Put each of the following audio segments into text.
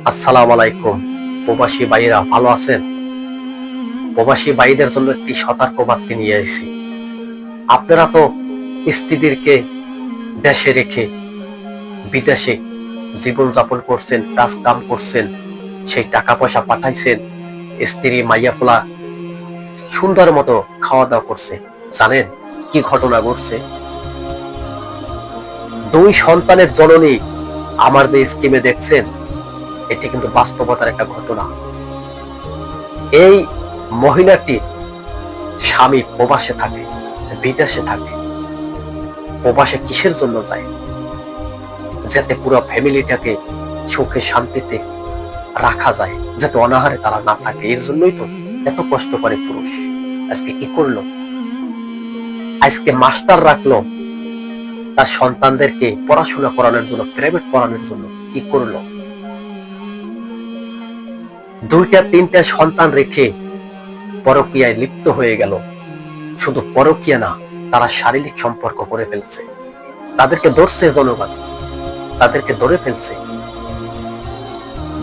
আসসালামু আলাইকুম। প্রবাসী ভাইরা ভালো আছেন? প্রবাসী ভাইদের জন্য একটি সতর্ক বার্তা নিয়ে এসেছি। আপনারা তো স্ত্রীদেরকে দেশে রেখে বিদেশে জীবন যাপন করছেন, কাজ কাম করছেন, সেই টাকা পয়সা পাঠাইছেন, স্ত্রী মাইয়া পোলা সুন্দর মতো খাওয়া দাওয়া করছে। জানেন কি ঘটনা ঘটছে? দুই সন্তানের জননী আমার যে স্কিমে দেখছেন, এটি কিন্তু বাস্তবতার একটা ঘটনা। এই মহিলাটি স্বামী প্রবাসে থাকে, বিদেশে থাকে। প্রবাসে কিসের জন্য যায়? যাতে পুরো ফ্যামিলিটাকে সুখে শান্তিতে রাখা যায়, যাতে অনাহারে তারা না থাকে। এর জন্যই তো এত কষ্ট করে পুরুষ। আজকে কি করলো? আজকে মাস্টার রাখলো তার সন্তানদেরকে পড়াশোনা করানোর জন্য, প্রাইভেট পড়ানোর জন্য। কি করলো? দুইটা তিনটা সন্তান রেখে পরকীয়ায় লিপ্ত হয়ে গেল। শুধু পরকীয়া না, তারা শারীরিক সম্পর্ক করে ফেলছে। তাদেরকে ধরছে জনগণ, তাদেরকে ধরে ফেলছে।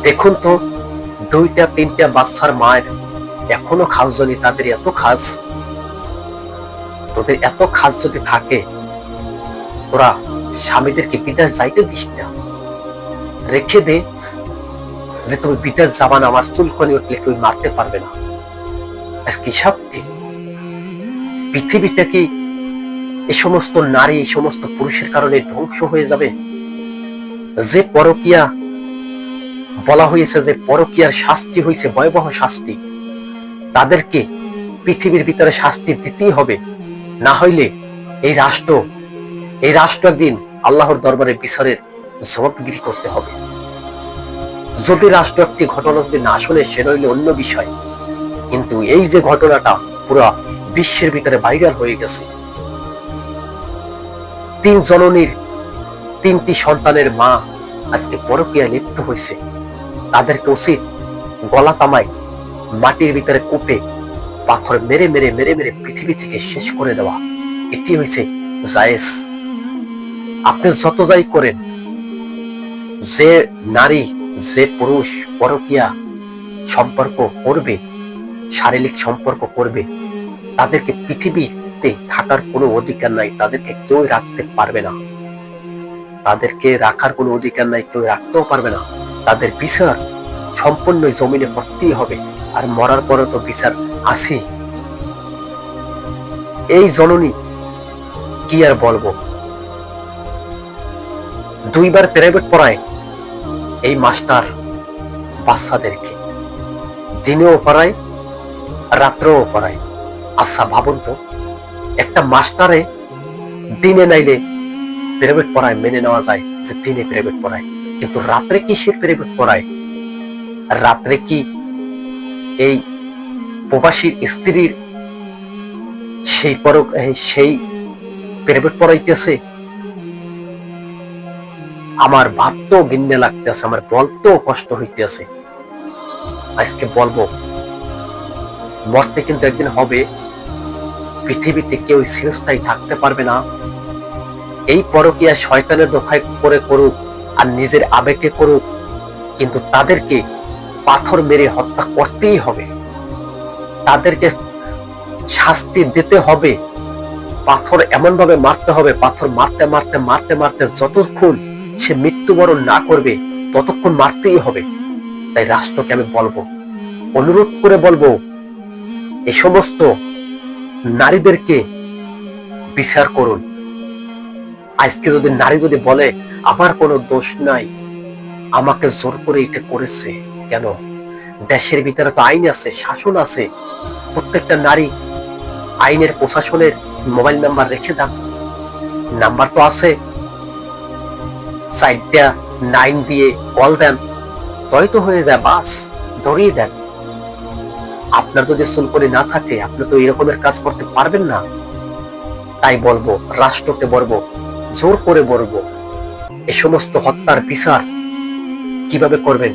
দেখুন তো, দুইটা তিনটা বাচ্চার মায়ের এখনো খাওয়ানি, তাদের এত খাস, তোদের এত খাস যদি থাকে, তোরা স্বামীদেরকে বিদেশ যাইতে দিস না, রেখে দে। যে তুমি বিদেশ যাবা না, আমার চুলকনি উঠলে কেউ মারতে পারবে না। আজকে সব কি পৃথিবীটা কি এই সমস্ত নারী, এই সমস্ত পুরুষের কারণে ধ্বংস হয়ে যাবে? যে পরকীয়া বলা হয়েছে, যে পরকীয়ার শাস্তি হয়েছে ভয়াবহ শাস্তি, তাদেরকে পৃথিবীর ভিতরে শাস্তি দিতেই হবে। না হইলে এই রাষ্ট্র একদিন আল্লাহর দরবারে বিচারের জবাবদিহি করতে হবে। যদি রাষ্ট্র একটি ঘটনা যদি না শুনে, সে নইলে অন্য বিষয়। কিন্তু এই যে ঘটনাটা পুরো বিশ্বের ভিতরে ভাইরাল হয়ে গেছে, তিন জননীর তিনটি সন্তানের মা আজকে পরকীয়ায় লিপ্ত হয়েছে। তাদেরকে উচিত গলা তামায় মাটির ভিতরে কূপে পাথর মেরে মেরে মেরে মেরে পৃথিবী থেকে শেষ করে দেওয়া। এটি হয়েছে জায়েজ। আপনি যত যাই করেন, যে নারী যে পুরুষ পরকীয়া সম্পর্ক করবে, শারীরিক সম্পর্ক করবে, তাদেরকে পৃথিবীতে থাকার কোনো অধিকার নাই। তাদেরকে কেউ রাখতে পারবে না, তাদেরকে রাখার কোনো অধিকার নাই, কেউ রাখতেও পারবে না। তাদের বিচার সম্পূর্ণ জমিনে করতেই হবে। আর মরার পরে তো বিচার আছেই। এই জননী কি আর বলবো, দুইবার প্রাইভেট পড়ায় এই মাস্টার বাচ্চাদেরকে, দিনেও পড়ায় রাত্রেও পড়ায়। আচ্ছা ভাবুন তো, একটা মাস্টারে দিনে নাইলে প্রাইভেট পড়ায়, মেনে নেওয়া যায় যে দিনে প্রাইভেট পড়ায়, কিন্তু রাত্রে কি সে প্রাইভেট পড়ায়? রাত্রে কি এই প্রবাসীর স্ত্রীর সেই প্রাইভেট পড়াইতেছে? আমার ভাবতেও ঘিন্নে লাগতেছে, আমার বলতেও কষ্ট হইতেছে। আজকে বলবো, মরতে কিন্তু একদিন হবে। পৃথিবীতে কেউ চিরস্থায়ী থাকতে পারবে না। এই পরকীয়া শয়তানের দোহাই করে করুক আর নিজের আবেগে করুক, কিন্তু তাদেরকে পাথর মেরে হত্যা করতেই হবে। তাদেরকে শাস্তি দিতে হবে। পাথর এমন ভাবে মারতে হবে, পাথর মারতে মারতে মারতে মারতে যতক্ষণ সে মৃত্যুবরণ না করবে, ততক্ষণ মারতেই হবে। তাই রাষ্ট্রকে আমি বলবো, অনুরোধ করে বলবো, এই সমস্ত নারীদেরকে বিচার করুন। আজকে যদি নারী যদি বলে আমার কোনো দোষ নাই, আমাকে জোর করে এটা করেছে কেন? দেশের ভিতরে তো আইন আছে, শাসন আছে। প্রত্যেকটা নারী আইনের প্রশাসনের মোবাইল নাম্বার রেখে দেন, নাম্বার তো আছে, সাইডটা 9 দিয়ে কল দেন, তই তো হয়ে যায়, বাস ধরিয়ে দেন। আপনার যদি চুলকনি না থাকে, আপনি তো এরকমের কাজ করতে পারবেন না। তাই বলবো, রাষ্ট্রকে বলবো, জোর করে বলবো, এই সমস্ত হত্যার বিচার কিভাবে করবেন?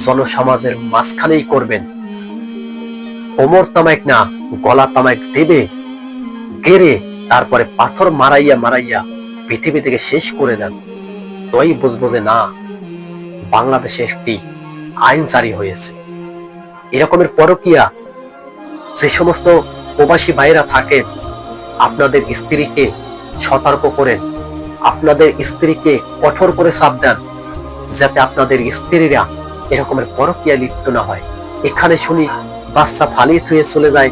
জনসমাজের মাঝখানেই করবেন। কোমর তামাইক না, গলা তামাইক দেবে, গেরে তারপরে পাথর মারাইয়া মারাইয়া পৃথিবী থেকে শেষ করে দেন। তই বুঝবো যে না, বাংলাদেশে একটি আইন জারি হয়েছে। এরকমের পরকীয়া যে সমস্ত প্রবাসী ভাইরা থাকেন, আপনাদের স্ত্রীকে সতর্ক করেন, আপনাদের স্ত্রীকে কঠোর করে চাপ দেন, যাতে আপনাদের স্ত্রীরা এরকমের পরকীয়া লিপ্ত না হয়। এখানে শুনি বাচ্চা ফালিয়ে থুয়ে চলে যায়,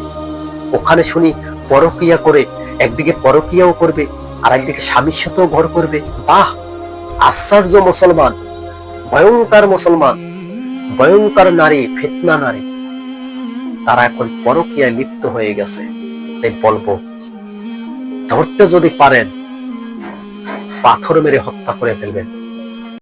ওখানে শুনি পরকীয়া করে, একদিকে পরকীয়াও করবে আর একদিকে স্বামীর সাথেও ঘর করবে। বাহ, আশ্চর্য মুসলমান, ভয়ঙ্কর মুসলমান, ভয়ঙ্কর নারী, ফিতনা নারী, তারা এখন পরকীয়ায় লিপ্ত হয়ে গেছে। তাই বলবো, ধরতে যদি পারেন পাথর মেরে হত্যা করে ফেলবেন।